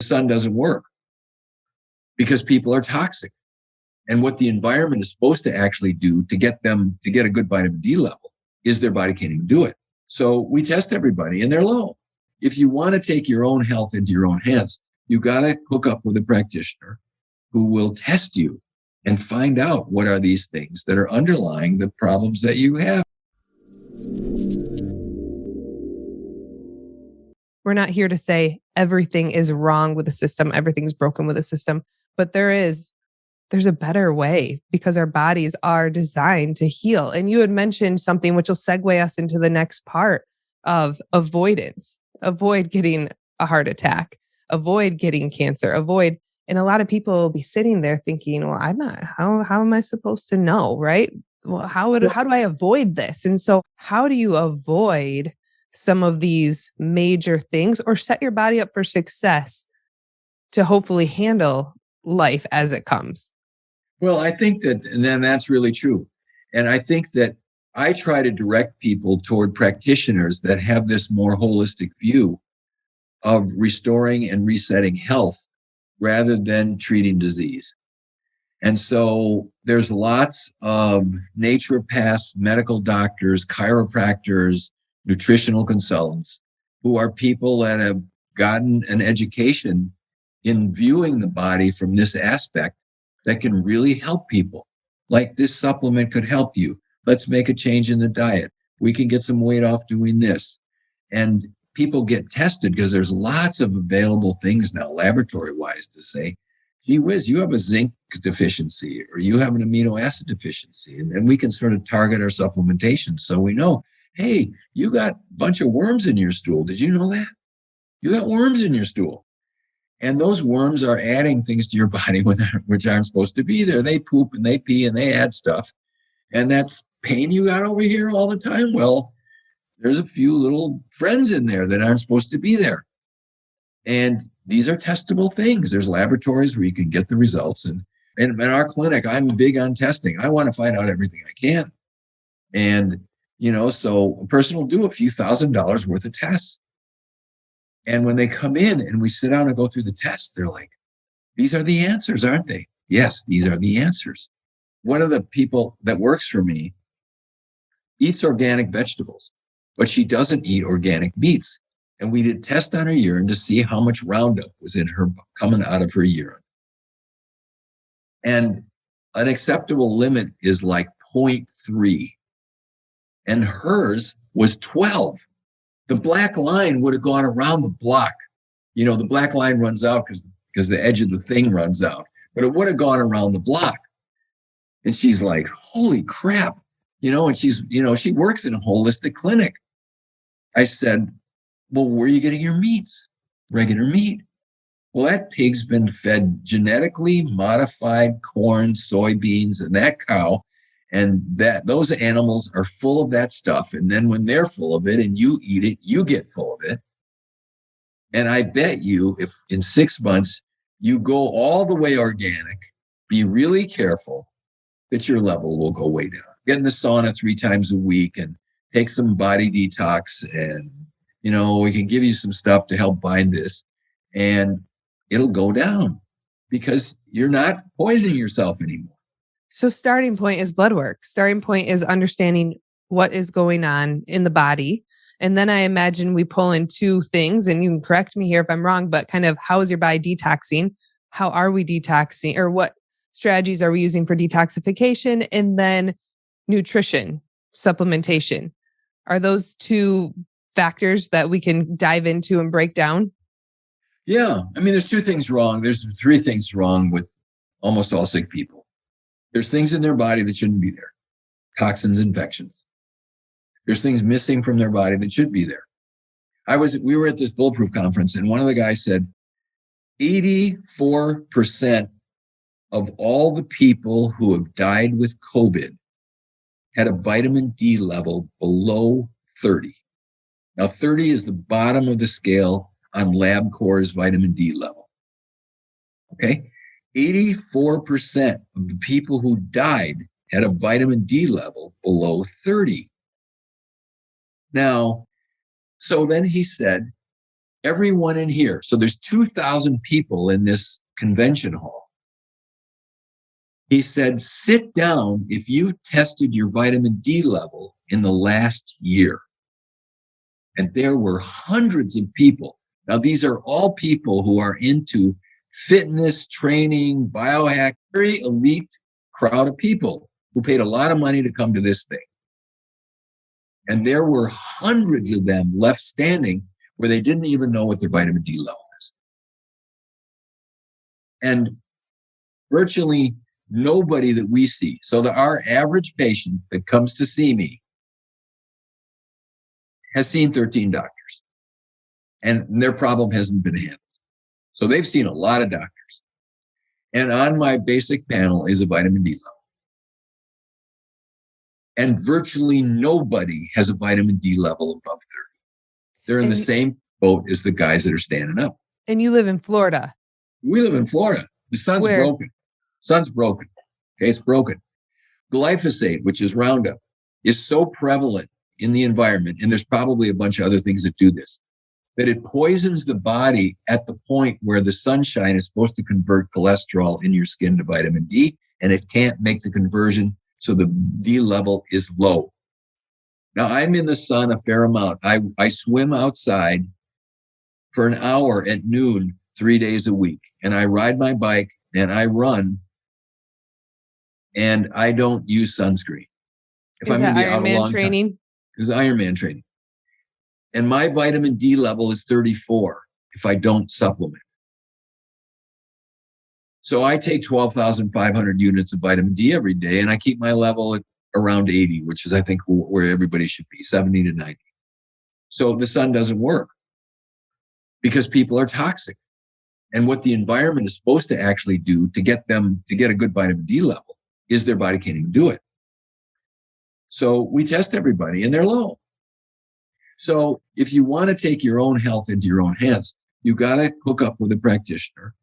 sun doesn't work because people are toxic. And what the environment is supposed to actually do to get them to get a good vitamin D level is their body can't even do it. So we test everybody and they're low. If you want to take your own health into your own hands, you got to hook up with a practitioner who will test you and find out what are these things that are underlying the problems that you have. We're not here to say everything is wrong with the system, everything's broken with the system, but there's a better way because our bodies are designed to heal. And you had mentioned something which will segue us into the next part of avoidance. Avoid getting a heart attack, avoid getting cancer, and a lot of people will be sitting there thinking, well, how am I supposed to know, right? Well, how do I avoid this? And so how do you avoid some of these major things or set your body up for success to hopefully handle life as it comes? Well, I think that, and then that's really true. And I think that I try to direct people toward practitioners that have this more holistic view of restoring and resetting health rather than treating disease. And so there's lots of naturopaths, medical doctors, chiropractors, nutritional consultants who are people that have gotten an education in viewing the body from this aspect that can really help people. Like this supplement could help you. Let's make a change in the diet. We can get some weight off doing this. And people get tested because there's lots of available things now, laboratory-wise, to say, gee whiz, you have a zinc deficiency or you have an amino acid deficiency. And then we can sort of target our supplementation. So we know, hey, you got a bunch of worms in your stool. Did you know that? You got worms in your stool. And those worms are adding things to your body which aren't supposed to be there. They poop and they pee and they add stuff. And that's pain you got over here all the time. Well, there's a few little friends in there that aren't supposed to be there. And these are testable things. There's laboratories where you can get the results. And in our clinic, I'm big on testing. I want to find out everything I can. And, so a person will do a few $1,000s worth of tests. And when they come in and we sit down and go through the tests, they're like, these are the answers, aren't they? Yes, these are the answers. One of the people that works for me eats organic vegetables, but she doesn't eat organic meats. And we did test on her urine to see how much Roundup was in her, coming out of her urine. And an acceptable limit is like 0.3. And hers was 12. The black line would have gone around the block. The black line runs out because the edge of the thing runs out, but it would have gone around the block. And she's like, holy crap, and she's, she works in a holistic clinic. I said, well, where are you getting your meats? Regular meat. Well, that pig's been fed genetically modified corn, soybeans, and that cow. And those animals are full of that stuff. And then when they're full of it and you eat it, you get full of it. And I bet you if in 6 months you go all the way organic, be really careful that your level will go way down. Get in the sauna 3 times a week and take some body detox. And, we can give you some stuff to help bind this and it'll go down because you're not poisoning yourself anymore. So starting point is blood work. Starting point is understanding what is going on in the body. And then I imagine we pull in 2 things, and you can correct me here if I'm wrong, but kind of how is your body detoxing? How are we detoxing? Or what strategies are we using for detoxification? And then nutrition, supplementation. Are those 2 factors that we can dive into and break down? Yeah. There's 2 things wrong. There's 3 things wrong with almost all sick people. There's things in their body that shouldn't be there. Toxins, infections. There's things missing from their body that should be there. We were at this Bulletproof conference and one of the guys said, 84% of all the people who have died with COVID had a vitamin D level below 30. Now, 30 is the bottom of the scale on LabCorp's vitamin D level. Okay? 84% of the people who died had a vitamin D level below 30. Now, so then he said, everyone in here, so there's 2,000 people in this convention hall. He said, sit down if you tested your vitamin D level in the last year. And there were hundreds of people. Now, these are all people who are into fitness, training, biohack, very elite crowd of people who paid a lot of money to come to this thing. And there were hundreds of them left standing where they didn't even know what their vitamin D level is. And virtually nobody that we see. So our average patient that comes to see me has seen 13 doctors, and their problem hasn't been handled. So they've seen a lot of doctors. And on my basic panel is a vitamin D level. And virtually nobody has a vitamin D level above 30. They're in the same boat as the guys that are standing up. And you live in Florida. We live in Florida. The sun's broken. Sun's broken. Okay, it's broken. Glyphosate, which is Roundup, is so prevalent in the environment, and there's probably a bunch of other things that do this, that it poisons the body at the point where the sunshine is supposed to convert cholesterol in your skin to vitamin D, and it can't make the conversion, so the D level is low. Now, I'm in the sun a fair amount. I swim outside for an hour at noon 3 days a week, and I ride my bike and I run, and I don't use sunscreen. If Is that Ironman training? It's Ironman training. And my vitamin D level is 34 if I don't supplement. So I take 12,500 units of vitamin D every day, and I keep my level at around 80, which is, I think, where everybody should be, 70 to 90. So the sun doesn't work because people are toxic. And what the environment is supposed to actually do to get them to get a good vitamin D level is their body can't even do it. So we test everybody and they're low. So if you want to take your own health into your own hands, you got to hook up with a practitioner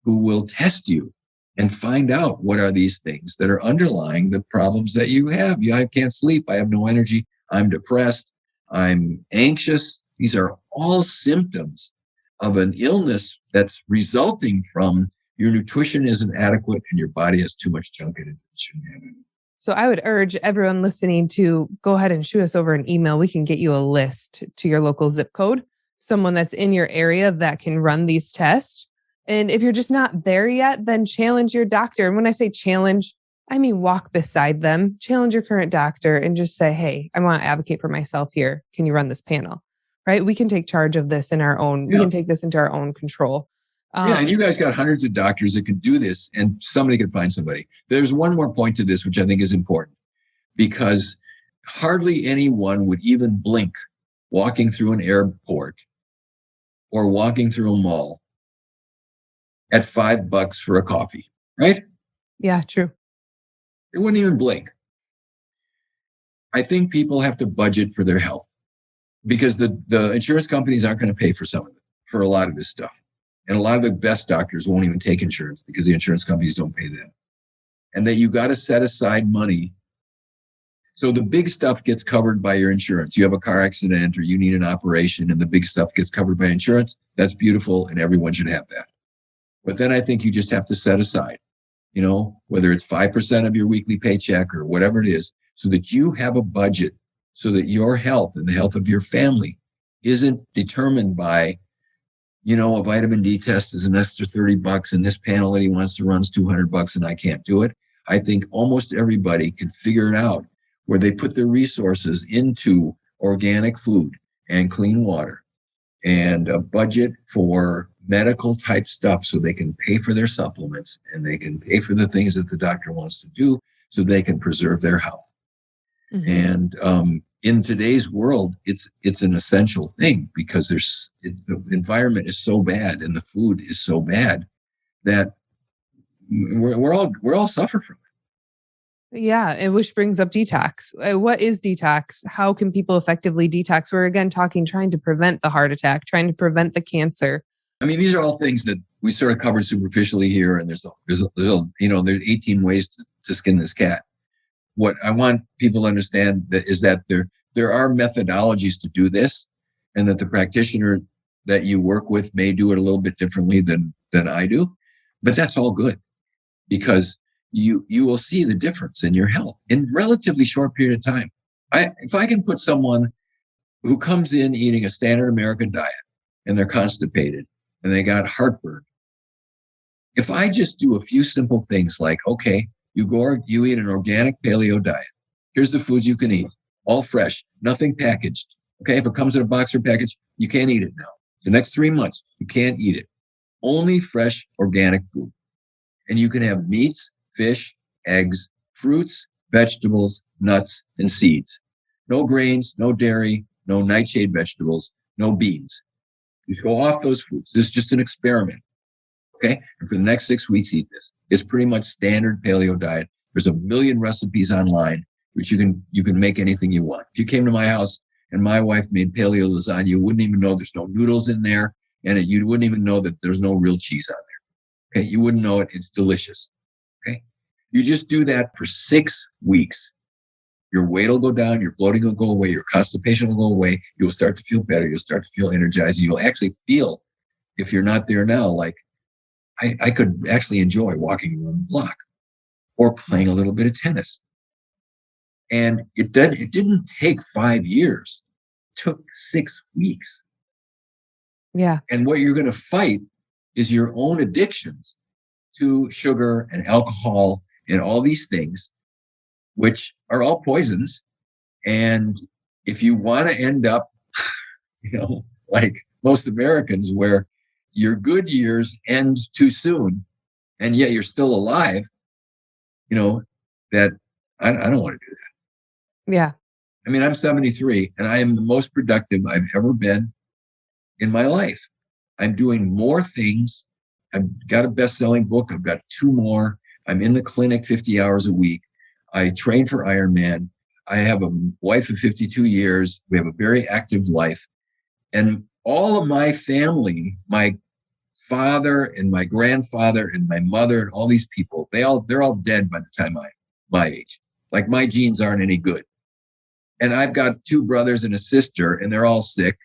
who will test you and find out what are these things that are underlying the problems that you have. I can't sleep. I have no energy. I'm depressed. I'm anxious. These are all symptoms of an illness that's resulting from your nutrition isn't adequate and your body has too much junk in it. It shouldn't have it. So I would urge everyone listening to go ahead and shoot us over an email. We can get you a list to your local zip code, someone that's in your area that can run these tests. And if you're just not there yet, then challenge your doctor. And when I say challenge, I mean walk beside them, challenge your current doctor and just say, hey, I want to advocate for myself here. Can you run this panel? Right? We can take charge of this in our own, we can take this into our own control. Yeah, and you guys got hundreds of doctors that can do this, and somebody can find somebody. There's one more point to this, which I think is important, because hardly anyone would even blink walking through an airport or walking through a mall at $5 for a coffee, right? Yeah, true. They wouldn't even blink. I think people have to budget for their health because the insurance companies aren't going to pay for some of it, for a lot of this stuff. And a lot of the best doctors won't even take insurance because the insurance companies don't pay them. And that you got to set aside money. So the big stuff gets covered by your insurance. You have a car accident or you need an operation and the big stuff gets covered by insurance. That's beautiful and everyone should have that. But then I think you just have to set aside, whether it's 5% of your weekly paycheck or whatever it is, so that you have a budget so that your health and the health of your family isn't determined by a vitamin D test is an extra $30 and this panel that he wants to run is $200 and I can't do it. I think almost everybody can figure it out where they put their resources into organic food and clean water and a budget for medical type stuff so they can pay for their supplements and they can pay for the things that the doctor wants to do so they can preserve their health. Mm-hmm. And in today's world, it's an essential thing because the environment is so bad and the food is so bad that we're all suffer from it. Yeah, and which brings up detox. What is detox? How can people effectively detox? We're again trying to prevent the heart attack, trying to prevent the cancer. I mean, these are all things that we sort of covered superficially here, and there's 18 ways to skin this cat. What I want people to understand is that there are methodologies to do this, and that the practitioner that you work with may do it a little bit differently than I do, but that's all good because you will see the difference in your health in relatively short period of time. If I can put someone who comes in eating a standard American diet and they're constipated and they got heartburn, if I just do a few simple things like, okay, you eat an organic paleo diet. Here's the foods you can eat, all fresh, nothing packaged. Okay, if it comes in a box or package, you can't eat it now. The next 3 months, you can't eat it. Only fresh organic food. And you can have meats, fish, eggs, fruits, vegetables, nuts, and seeds. No grains, no dairy, no nightshade vegetables, no beans. You go off those foods. This is just an experiment. Okay. And for the next 6 weeks, eat this. It's pretty much standard paleo diet. There's a million recipes online, which you can make anything you want. If you came to my house and my wife made paleo lasagna, you wouldn't even know there's no noodles in there. And you wouldn't even know that there's no real cheese on there. Okay. You wouldn't know it. It's delicious. Okay. You just do that for 6 weeks. Your weight will go down. Your bloating will go away. Your constipation will go away. You'll start to feel better. You'll start to feel energized. You'll actually feel, if you're not there now, like I could actually enjoy walking around the block or playing a little bit of tennis. And it didn't take 5 years. It took 6 weeks. Yeah. And what you're going to fight is your own addictions to sugar and alcohol and all these things, which are all poisons. And if you want to end up, like most Americans, where your good years end too soon, and yet you're still alive, that I don't want to do that. Yeah. I mean, I'm 73 and I am the most productive I've ever been in my life. I'm doing more things. I've got a best-selling book. I've got 2 more. I'm in the clinic 50 hours a week. I train for Ironman. I have a wife of 52 years. We have a very active life. And all of my family, my father and my grandfather and my mother and all these people, they're all dead by the time I'm my age. Like my genes aren't any good. And I've got 2 brothers and a sister, and they're all sick.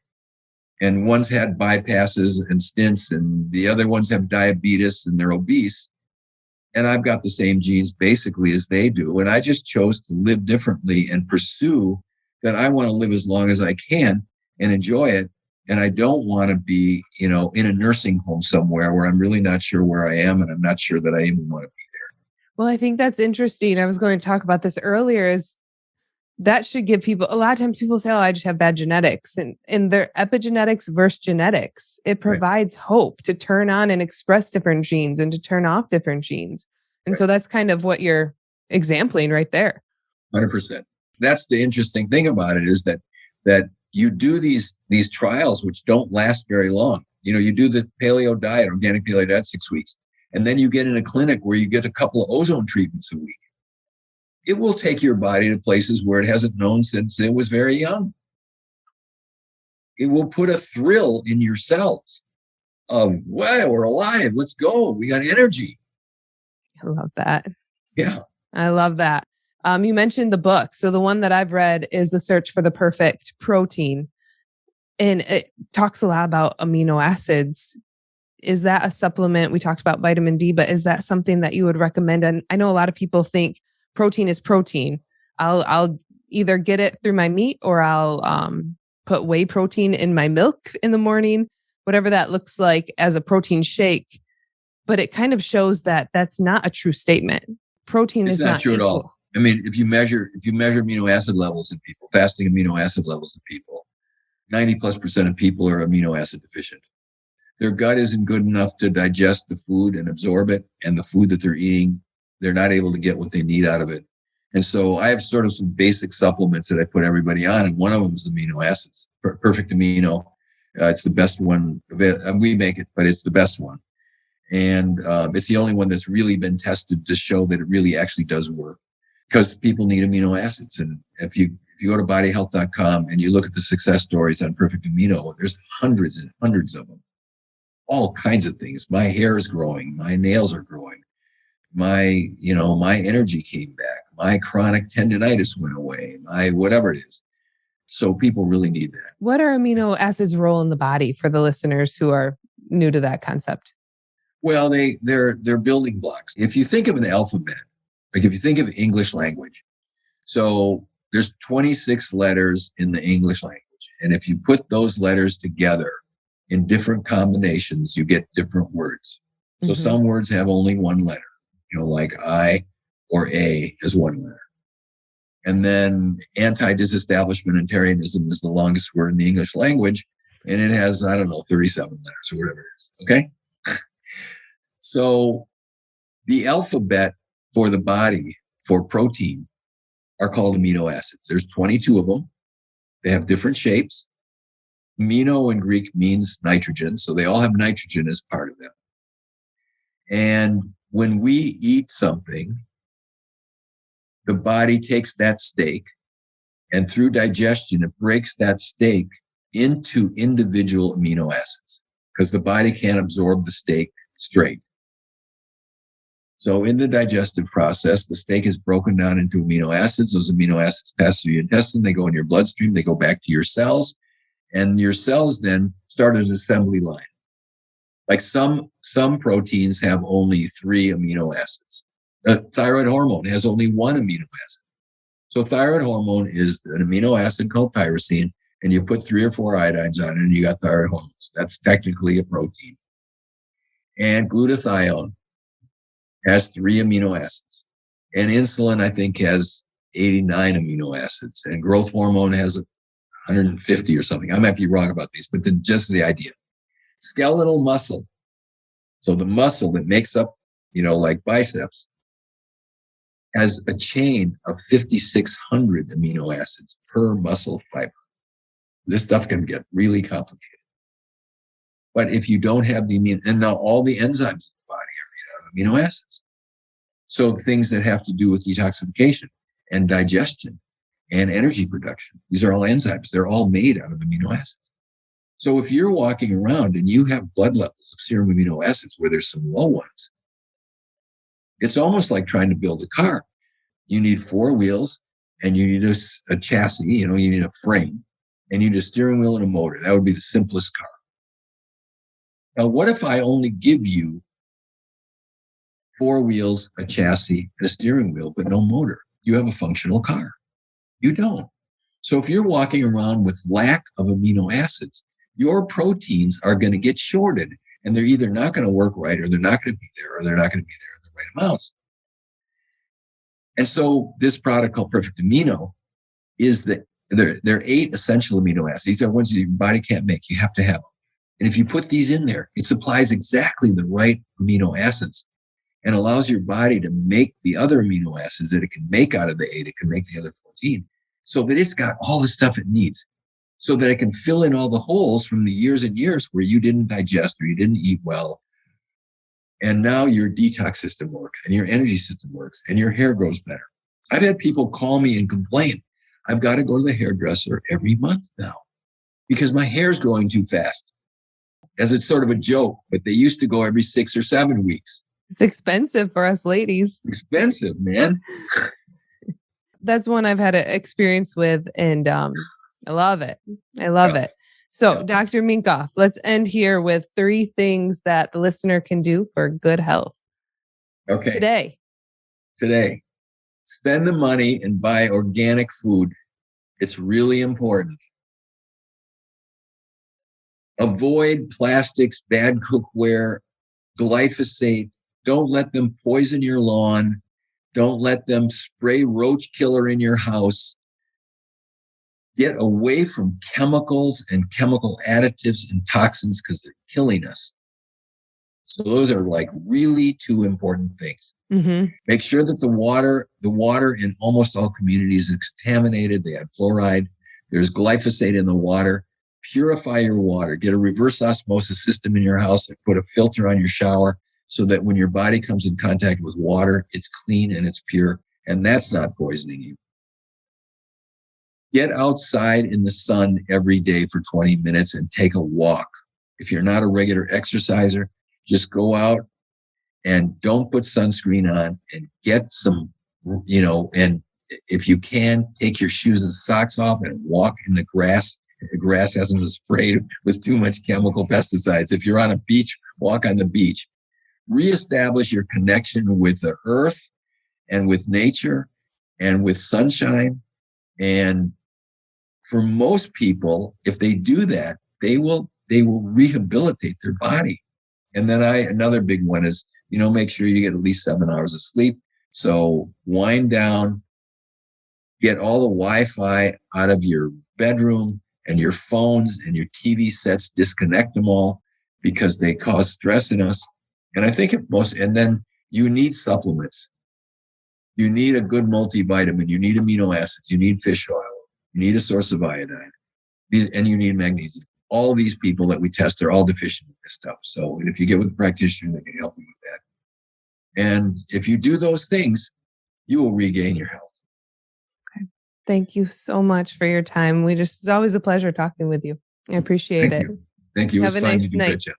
And one's had bypasses and stents, and the other ones have diabetes and they're obese. And I've got the same genes basically as they do. And I just chose to live differently and pursue that. I want to live as long as I can and enjoy it. And I don't want to be, in a nursing home somewhere where I'm really not sure where I am. And I'm not sure that I even want to be there. Well, I think that's interesting. I was going to talk about this earlier, is that should give people, a lot of times people say, oh, I just have bad genetics, and in their epigenetics versus genetics, it provides hope to turn on and express different genes and to turn off different genes. And so that's kind of what you're exempling right there. 100%. That's the interesting thing about it, is that you do these trials, which don't last very long. You do the paleo diet, organic paleo diet, 6 weeks, and then you get in a clinic where you get a couple of ozone treatments a week. It will take your body to places where it hasn't known since it was very young. It will put a thrill in your cells of, wow, we're alive. Let's go. We got energy. I love that. Yeah. I love that. You mentioned the book. So the one that I've read is The Search for the Perfect Protein. And it talks a lot about amino acids. Is that a supplement? We talked about vitamin D, but is that something that you would recommend? And I know a lot of people think protein is protein. I'll either get it through my meat, or I'll put whey protein in my milk in the morning, whatever that looks like, as a protein shake. But it kind of shows that that's not a true statement. Protein is not true equal. at all. I mean, if you measure amino acid levels in people, fasting amino acid levels in people, 90+% of people are amino acid deficient. Their gut isn't good enough to digest the food and absorb it, and the food that they're eating, they're not able to get what they need out of it. And so I have sort of some basic supplements that I put everybody on, and one of them is amino acids. Perfect Amino. It's the best one. We make it, but it's the best one. And it's the only one that's really been tested to show that it really actually does work, because people need amino acids. And if you go to bodyhealth.com and you look at the success stories on Perfect Amino, there's hundreds and hundreds of them. All kinds of things. My hair is growing. My nails are growing. My energy came back. My chronic tendinitis went away. My whatever it is. So people really need that. What are amino acids' role in the body for the listeners who are new to that concept? Well, they're building blocks. If you think of an alphabet, like if you think of English language, so there's 26 letters in the English language. And if you put those letters together in different combinations, you get different words. So some words have only one letter, like I or A as one letter. And then anti-disestablishmentarianism is the longest word in the English language. And it has, 37 letters or whatever it is. Okay. So the alphabet for the body for protein are called amino acids. There's 22 of them. They have different shapes. Amino in Greek means nitrogen. So they all have nitrogen as part of them. And when we eat something, the body takes that steak and through digestion, it breaks that steak into individual amino acids because the body can't absorb the steak straight. So in the digestive process, the steak is broken down into amino acids. Those amino acids pass through your intestine. They go in your bloodstream. They go back to your cells. And your cells then start an assembly line. Like some proteins have only 3 amino acids. Thyroid hormone has only 1 amino acid. So thyroid hormone is an amino acid called tyrosine, and you put 3 or 4 iodines on it, and you got thyroid hormones. That's technically a protein. And glutathione has 3 amino acids. And insulin, I think, has 89 amino acids. And growth hormone has 150 or something. I might be wrong about these, but just the idea. Skeletal muscle. So the muscle that makes up, like biceps, has a chain of 5,600 amino acids per muscle fiber. This stuff can get really complicated. But if you don't have the and now all the enzymes in the body are made out of amino acids. So things that have to do with detoxification and digestion and energy production, these are all enzymes. They're all made out of amino acids. So if you're walking around and you have blood levels of serum amino acids where there's some low ones, it's almost like trying to build a car. You need 4 wheels and you need a chassis, you need a frame, and you need a steering wheel and a motor. That would be the simplest car. Now, what if I only give you 4 wheels, a chassis, and a steering wheel, but no motor? You have a functional car. You don't. So if you're walking around with lack of amino acids, your proteins are going to get shorted, and they're either not going to work right, or they're not going to be there, or they're not going to be there in the right amounts. And so this product called Perfect Amino is that there are 8 essential amino acids. These are ones that your body can't make. You have to have them. And if you put these in there, it supplies exactly the right amino acids and allows your body to make the other amino acids that it can make out of the 8. It can make the other protein so that it's got all the stuff it needs so that it can fill in all the holes from the years and years where you didn't digest or you didn't eat well. And now your detox system works and your energy system works and your hair grows better. I've had people call me and complain, I've got to go to the hairdresser every month now because my hair's growing too fast. As it's sort of a joke, but they used to go every 6 or 7 weeks. It's expensive for us ladies. It's expensive, man. That's one I've had an experience with, and I love it. I love it. So, Dr. Minkoff, let's end here with 3 things that the listener can do for good health. Okay. Today. Spend the money and buy organic food. It's really important. Avoid plastics, bad cookware, glyphosate. Don't let them poison your lawn. Don't let them spray roach killer in your house. Get away from chemicals and chemical additives and toxins because they're killing us. So those are like really 2 important things. Mm-hmm. Make sure that the water in almost all communities is contaminated. They add fluoride. There's glyphosate in the water. Purify your water. Get a reverse osmosis system in your house and put a filter on your shower so that when your body comes in contact with water, it's clean and it's pure, and that's not poisoning you. Get outside in the sun every day for 20 minutes and take a walk. If you're not a regular exerciser, just go out and don't put sunscreen on and get some, and if you can, take your shoes and socks off and walk in the grass. The grass hasn't been sprayed with too much chemical pesticides. If you're on a beach, walk on the beach. Reestablish your connection with the earth and with nature and with sunshine. And for most people, if they do that, they will rehabilitate their body. And then another big one is, make sure you get at least 7 hours of sleep. So wind down, get all the Wi-Fi out of your bedroom and your phones and your TV sets, disconnect them all because they cause stress in us. And I think and then you need supplements. You need a good multivitamin. You need amino acids. You need fish oil. You need a source of iodine. And you need magnesium. All these people that we test are all deficient in this stuff. So if you get with a practitioner, they can help you with that. And if you do those things, you will regain your health. Okay. Thank you so much for your time. It's always a pleasure talking with you. I appreciate it. Thank you. It was Have a fun. nice You do a night. good job.